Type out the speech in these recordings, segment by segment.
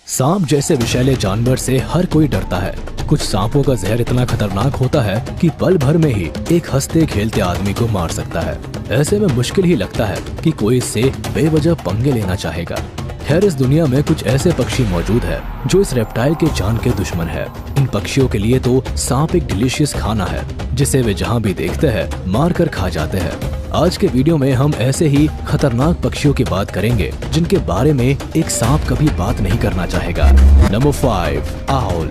सांप जैसे विषैले जानवर से हर कोई डरता है। कुछ सांपों का जहर इतना खतरनाक होता है कि पल भर में ही एक हंसते खेलते आदमी को मार सकता है। ऐसे में मुश्किल ही लगता है कि कोई इससे बेवजह पंगे लेना चाहेगा। खैर, इस दुनिया में कुछ ऐसे पक्षी मौजूद है जो इस रेप्टाइल के जान के दुश्मन है। इन पक्षियों के लिए तो सांप एक डिलीशियस खाना है जिसे वे जहाँ भी देखते हैं मार कर खा जाते हैं। आज के वीडियो में हम ऐसे ही खतरनाक पक्षियों की बात करेंगे जिनके बारे में एक सांप कभी बात नहीं करना चाहेगा। Number 5, owl.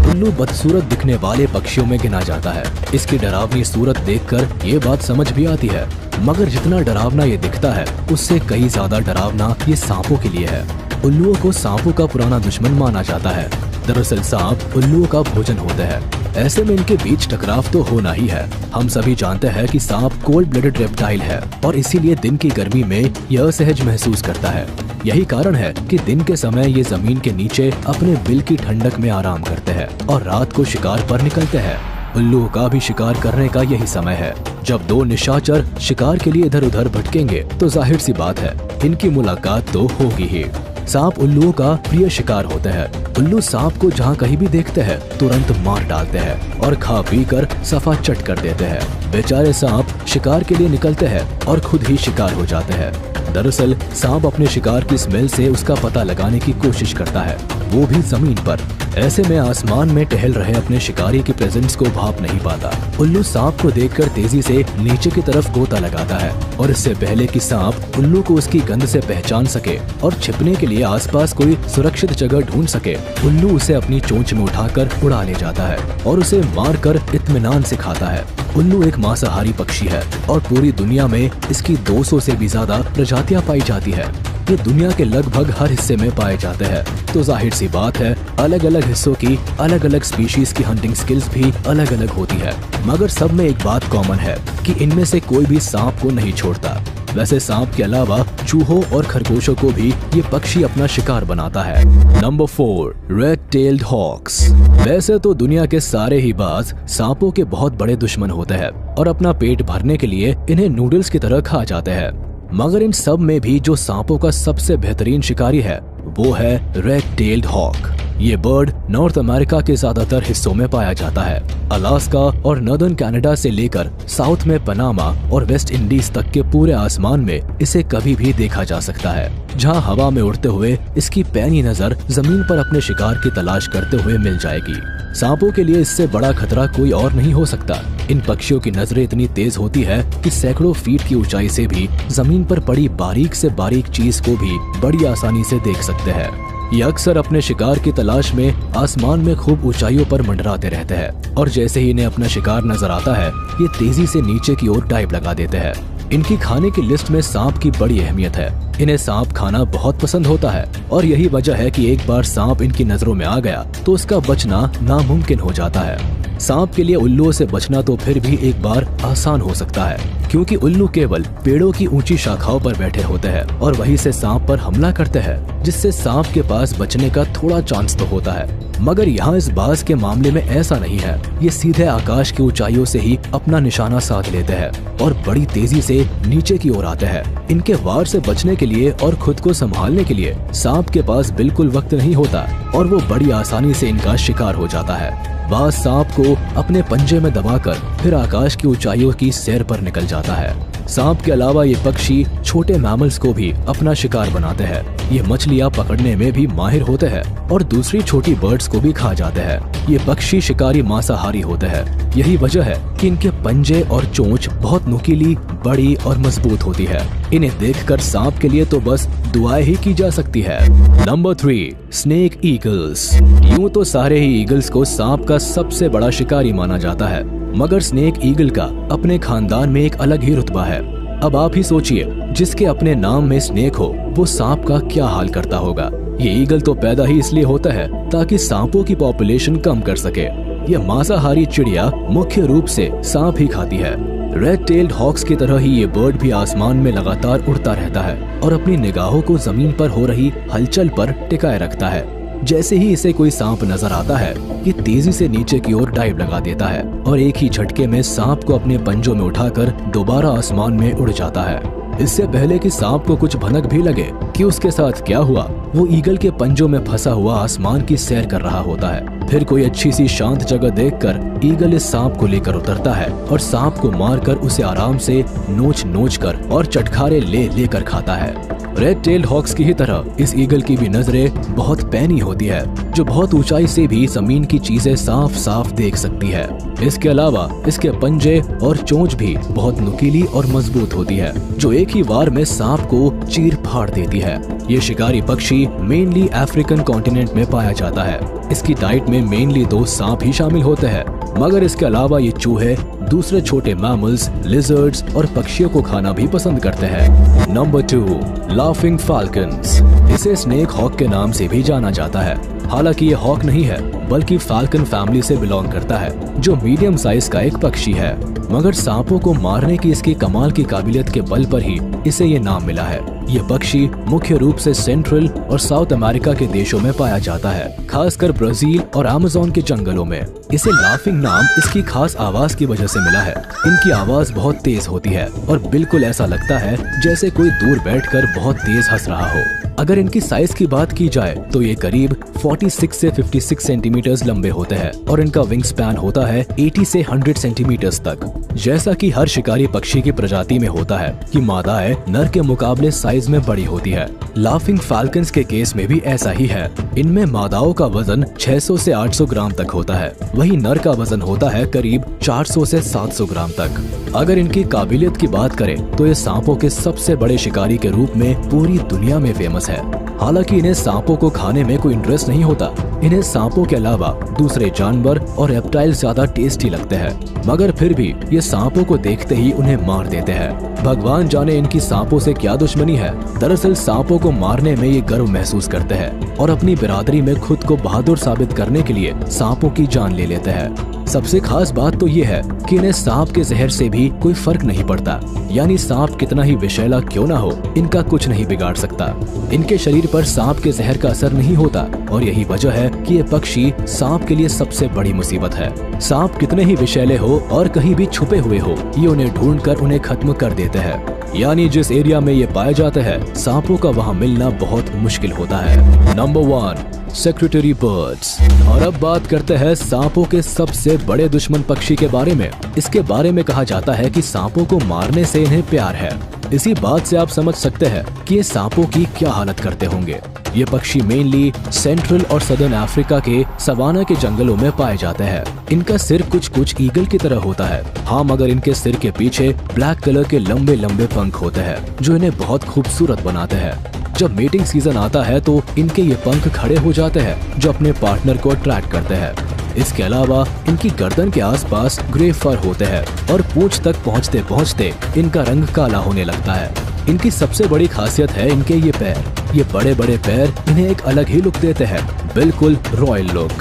उल्लू बदसूरत दिखने वाले पक्षियों में गिना जाता है। इसकी डरावनी सूरत देखकर ये बात समझ भी आती है, मगर जितना डरावना ये दिखता है उससे कई ज्यादा डरावना ये सांपों के लिए है। उल्लुओं को सांपों का पुराना दुश्मन माना जाता है। दरअसल सांप उल्लुओं का भोजन होते हैं। ऐसे में इनके बीच टकराव तो होना ही है। हम सभी जानते हैं कि सांप कोल्ड ब्लडेड रेप्टाइल है और इसीलिए दिन की गर्मी में यह असहज महसूस करता है। यही कारण है कि दिन के समय ये जमीन के नीचे अपने बिल की ठंडक में आराम करते हैं और रात को शिकार पर निकलते हैं। उल्लुओं का भी शिकार करने का यही समय है। जब दो निशाचर शिकार के लिए इधर उधर भटकेंगे तो जाहिर सी बात है इनकी मुलाकात तो होगी ही। सांप उल्लुओं का प्रिय शिकार होते हैं। उल्लू सांप को जहाँ कहीं भी देखते हैं तुरंत मार डालते हैं और खा पी कर सफा चट कर देते हैं। बेचारे सांप शिकार के लिए निकलते हैं और खुद ही शिकार हो जाते हैं। दरअसल सांप अपने शिकार की स्मेल से उसका पता लगाने की कोशिश करता है, वो भी जमीन पर। ऐसे में आसमान में टहल रहे अपने शिकारी की प्रेजेंस को भाप नहीं पाता। उल्लू सांप को देखकर तेजी से नीचे की तरफ गोता लगाता है और इससे पहले कि सांप उल्लू को उसकी गंध से पहचान सके और छिपने के लिए आसपास कोई सुरक्षित जगह ढूंढ सके, उल्लू उसे अपनी चोंच में उठाकर उड़ा ले जाता है और उसे मार कर इत्मीनान से खाता है। उल्लू एक मांसाहारी पक्षी है और पूरी दुनिया में इसकी 200 से भी ज्यादा प्रजातियां पाई जाती है। ये दुनिया के लगभग हर हिस्से में पाए जाते हैं, तो जाहिर सी बात है अलग अलग हिस्सों की अलग अलग स्पीशीज की हंटिंग स्किल्स भी अलग अलग होती है। मगर सब में एक बात कॉमन है कि इनमें से कोई भी सांप को नहीं छोड़ता। वैसे सांप के अलावा चूहों और खरगोशों को भी ये पक्षी अपना शिकार बनाता है। Number 4, red tailed hawks. वैसे तो दुनिया के सारे ही बाज सांपों के बहुत बड़े दुश्मन होते हैं और अपना पेट भरने के लिए इन्हें नूडल्स की तरह खा जाते हैं। मगर इन सब में भी जो सांपों का सबसे बेहतरीन शिकारी है वो है रेड टेल्ड हॉक। ये बर्ड नॉर्थ अमेरिका के ज्यादातर हिस्सों में पाया जाता है। अलास्का और नॉर्दर्न कनाडा से लेकर साउथ में पनामा और वेस्ट इंडीज तक के पूरे आसमान में इसे कभी भी देखा जा सकता है। जहां हवा में उड़ते हुए इसकी पैनी नजर जमीन पर अपने शिकार की तलाश करते हुए मिल जाएगी। सांपों के लिए इससे बड़ा खतरा कोई और नहीं हो सकता। इन पक्षियों की नजरें इतनी तेज होती है कि सैकड़ों फीट की ऊंचाई से भी जमीन पर पड़ी बारीक से बारीक चीज को भी बड़ी आसानी से देख सकते हैं। ये अक्सर अपने शिकार की तलाश में आसमान में खूब ऊंचाइयों पर मंडराते रहते हैं और जैसे ही इन्हें अपना शिकार नजर आता है ये तेजी से नीचे की ओर डाइव लगा देते हैं। इनकी खाने की लिस्ट में सांप की बड़ी अहमियत है। इन्हें सांप खाना बहुत पसंद होता है और यही वजह है कि एक बार सांप इनकी नजरों में आ गया तो उसका बचना नामुमकिन हो जाता है। सांप के लिए उल्लुओं से बचना तो फिर भी एक बार आसान हो सकता है, क्योंकि उल्लू केवल पेड़ों की ऊंची शाखाओं पर बैठे होते हैं और वहीं से सांप पर हमला करते हैं, जिससे सांप के पास बचने का थोड़ा चांस तो होता है। मगर यहाँ इस बाज के मामले में ऐसा नहीं है। ये सीधे आकाश की ऊंचाइयों से ही अपना निशाना साध लेते हैं और बड़ी तेजी से नीचे की ओर आते हैं। इनके वार से बचने के लिए और खुद को संभालने के लिए सांप के पास बिल्कुल वक्त नहीं होता और वो बड़ी आसानी से इनका शिकार हो जाता है। बाज सांप को अपने पंजे में दबाकर फिर आकाश की ऊंचाइयों की सैर पर निकल जाता है। सांप के अलावा ये पक्षी छोटे मैमल्स को भी अपना शिकार बनाते हैं। ये मछलियाँ पकड़ने में भी माहिर होते हैं और दूसरी छोटी बर्ड्स को भी खा जाते हैं। ये पक्षी शिकारी मांसाहारी होते हैं। यही वजह है कि इनके पंजे और चोंच बहुत नुकीली, बड़ी और मजबूत होती है। इन्हें देखकर सांप के लिए तो बस दुआएं ही की जा सकती है। Number 3, snake eagles. यूं तो सारे ही ईगल्स को सांप का सबसे बड़ा शिकारी माना जाता है, मगर स्नेक ईगल का अपने खानदान में एक अलग ही रुतबा है। अब आप ही सोचिए, जिसके अपने नाम में स्नेक हो वो सांप का क्या हाल करता होगा। ये ईगल तो पैदा ही इसलिए होता है ताकि सांपों की पॉपुलेशन कम कर सके। ये मांसाहारी चिड़िया मुख्य रूप से सांप ही खाती है। रेड टेल्ड हॉक्स की तरह ही ये बर्ड भी आसमान में लगातार उड़ता रहता है और अपनी निगाहों को जमीन पर हो रही हलचल पर टिकाए रखता है। जैसे ही इसे कोई सांप नजर आता है ये तेजी से नीचे की ओर डाइव लगा देता है और एक ही झटके में सांप को अपने पंजों में उठाकर दोबारा आसमान में उड़ जाता है। इससे पहले कि सांप को कुछ भनक भी लगे कि उसके साथ क्या हुआ। वो ईगल के पंजों में फंसा हुआ आसमान की सैर कर रहा होता है। फिर कोई अच्छी सी शांत जगह देखकर ईगल इस सांप को लेकर उतरता है और सांप को मारकर उसे आराम से नोच कर और चटखारे लेकर खाता है। रेड टेल्ड हॉक्स की ही तरह इस ईगल की भी नजरें बहुत पैनी होती है, जो बहुत ऊंचाई से भी जमीन की चीजें साफ साफ देख सकती है। इसके अलावा इसके पंजे और चोंच भी बहुत नुकीली और मजबूत होती है, जो एक ही वार में सांप को चीर फाड़ देती है। ये शिकारी पक्षी मेनली अफ्रीकन कॉन्टिनेंट में पाया जाता है। इसकी डाइट में मेनली 2 सांप ही शामिल होते हैं, मगर इसके अलावा ये चूहे दूसरे छोटे मैमल्स, लिजर्ड्स और पक्षियों को खाना भी पसंद करते हैं। Number 2, laughing falcons. इसे स्नेक हॉक के नाम से भी जाना जाता है। हालांकि ये हॉक नहीं है, बल्कि फाल्कन फैमिली से बिलोंग करता है, जो मीडियम साइज का एक पक्षी है। मगर सांपों को मारने की इसकी कमाल की काबिलियत के बल पर ही इसे ये नाम मिला है। ये पक्षी मुख्य रूप से सेंट्रल और साउथ अमेरिका के देशों में पाया जाता है, खासकर ब्राजील और अमेज़न के जंगलों में। इसे लाफिंग नाम इसकी खास आवाज की वजह से मिला है। इनकी आवाज बहुत तेज होती है और बिल्कुल ऐसा लगता है जैसे कोई दूर बैठकर बहुत तेज हंस रहा हो। अगर इनकी साइज की बात की जाए तो ये करीब 46 से 56 सेंटीमीटर लंबे होते हैं और इनका विंग स्पैन होता है 80 से 100 सेंटीमीटर तक। जैसा कि हर शिकारी पक्षी की प्रजाति में होता है कि मादाएं नर के मुकाबले साइज में बड़ी होती है, लाफिंग फाल्कन्स के केस में भी ऐसा ही है। इनमें मादाओं का वजन 600 से 800 ग्राम तक होता है, वहीं नर का वजन होता है करीब 400 से 700 ग्राम तक। अगर इनकी काबिलियत की बात करें तो ये सांपों के सबसे बड़े शिकारी के रूप में पूरी दुनिया में फेमस है। हालांकि इन्हें सांपों को खाने में कोई इंटरेस्ट नहीं होता। इन्हें सांपों के अलावा दूसरे जानवर और रेप्टाइल ज्यादा टेस्टी लगते हैं, मगर फिर भी ये सांपों को देखते ही उन्हें मार देते हैं। भगवान जाने इनकी सांपों से क्या दुश्मनी है। दरअसल सांपों को मारने में ये गर्व महसूस करते हैं और अपनी बिरादरी में खुद को बहादुर साबित करने के लिए सांपों की जान ले लेते हैं। सबसे खास बात तो ये है कि इन्हें सांप के जहर से भी कोई फर्क नहीं पड़ता, यानी सांप कितना ही विषैला क्यों ना हो, इनका कुछ नहीं बिगाड़ सकता। इनके शरीर पर सांप के जहर का असर नहीं होता और यही वजह है कि ये पक्षी सांप के लिए सबसे बड़ी मुसीबत है। सांप कितने ही विषैले हो और कहीं भी छुपे हुए हो, ये उन्हें ढूंढकर उन्हें खत्म कर देते हैं। यानी जिस एरिया में ये पाए जाते हैं, सांपों का वहाँ मिलना बहुत मुश्किल होता है। Number 1, secretary birds. और अब बात करते हैं सांपों के सबसे बड़े दुश्मन पक्षी के बारे में। इसके बारे में कहा जाता है कि सांपों को मारने से इन्हें प्यार है। इसी बात से आप समझ सकते हैं कि ये सांपों की क्या हालत करते होंगे। ये पक्षी मेनली सेंट्रल और सदर्न अफ्रीका के सवाना के जंगलों में पाए जाते हैं। इनका सिर कुछ ईगल की तरह होता है, हाँ, मगर इनके सिर के पीछे ब्लैक कलर के लंबे लंबे पंख होते हैं, जो इन्हें बहुत खूबसूरत बनाते हैं। जब मीटिंग सीजन आता है तो इनके ये पंख खड़े हो जाते हैं, जो अपने पार्टनर को अट्रैक्ट करते हैं। इसके अलावा इनकी गर्दन के आसपास ग्रे फर होते हैं और पूंछ तक पहुंचते पहुंचते इनका रंग काला होने लगता है। इनकी सबसे बड़ी खासियत है इनके ये पैर। ये बड़े बड़े पैर इन्हें एक अलग ही लुक देते हैं, बिल्कुल रॉयल लुक।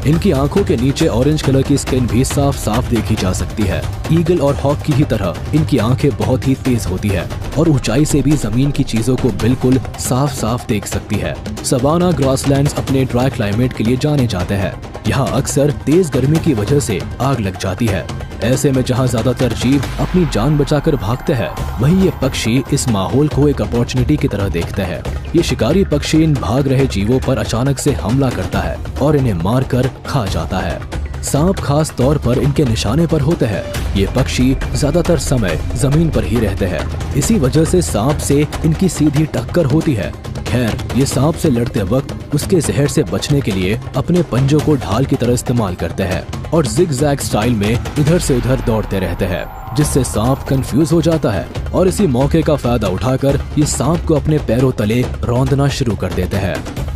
इनकी आंखों के नीचे ऑरेंज कलर की स्किन भी साफ साफ देखी जा सकती है। ईगल और हॉक की ही तरह इनकी आंखें बहुत ही तेज होती है और ऊंचाई से भी जमीन की चीजों को बिल्कुल साफ साफ देख सकती है। सवाना ग्रासलैंड्स अपने ड्राई क्लाइमेट के लिए जाने जाते हैं। यहाँ अक्सर तेज गर्मी की वजह से आग लग जाती है। ऐसे में जहाँ ज्यादातर जीव अपनी जान बचाकर भागते हैं, वहीं ये पक्षी इस माहौल को एक अपॉर्चुनिटी की तरह देखते हैं। ये शिकारी पक्षी इन भाग रहे जीवों पर अचानक से हमला करता है और इन्हें मारकर खा जाता है। सांप खास तौर पर इनके निशाने पर होते हैं। ये पक्षी ज्यादातर समय जमीन पर ही रहते हैं, इसी वजह से सांप से इनकी सीधी टक्कर होती है। खैर, ये सांप से लड़ते वक्त उसके जहर से बचने के लिए अपने पंजों को ढाल की तरह इस्तेमाल करते हैं और जिग-जैग स्टाइल में इधर से उधर दौड़ते रहते हैं, जिससे सांप कंफ्यूज हो जाता है और इसी मौके का फायदा उठाकर ये सांप को अपने पैरों तले रौंदना शुरू कर देते हैं।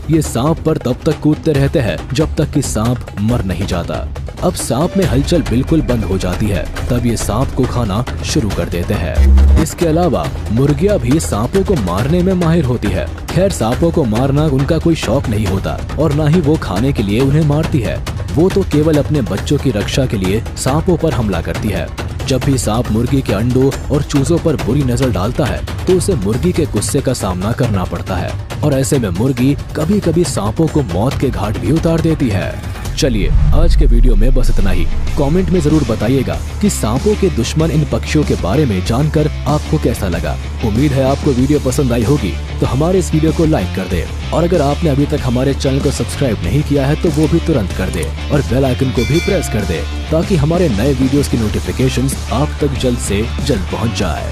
ये सांप पर तब तक कूदते रहते हैं जब तक कि सांप मर नहीं जाता। अब सांप में हलचल बिल्कुल बंद हो जाती है, तब ये सांप को खाना शुरू कर देते हैं। इसके अलावा मुर्गियां भी सांपों को मारने में माहिर होती है। खैर, सांपों को मारना उनका कोई शौक नहीं होता और न ही वो खाने के लिए उन्हें मारती है। वो तो केवल अपने बच्चों की रक्षा के लिए सांपों पर हमला करती है। जब भी सांप मुर्गी के अंडों और चूजों पर बुरी नजर डालता है तो उसे मुर्गी के गुस्से का सामना करना पड़ता है और ऐसे में मुर्गी कभी कभी सांपों को मौत के घाट भी उतार देती है। चलिए, आज के वीडियो में बस इतना ही। कमेंट में जरूर बताइएगा कि सांपों के दुश्मन इन पक्षियों के बारे में जानकर आपको कैसा लगा। उम्मीद है आपको वीडियो पसंद आई होगी। तो हमारे इस वीडियो को लाइक कर दे, और अगर आपने अभी तक हमारे चैनल को सब्सक्राइब नहीं किया है तो वो भी तुरंत कर दे, और बेल आइकन को भी प्रेस कर दे, ताकि हमारे नए वीडियोस की नोटिफिकेशंस आप तक जल्द से जल्द पहुंच जाए।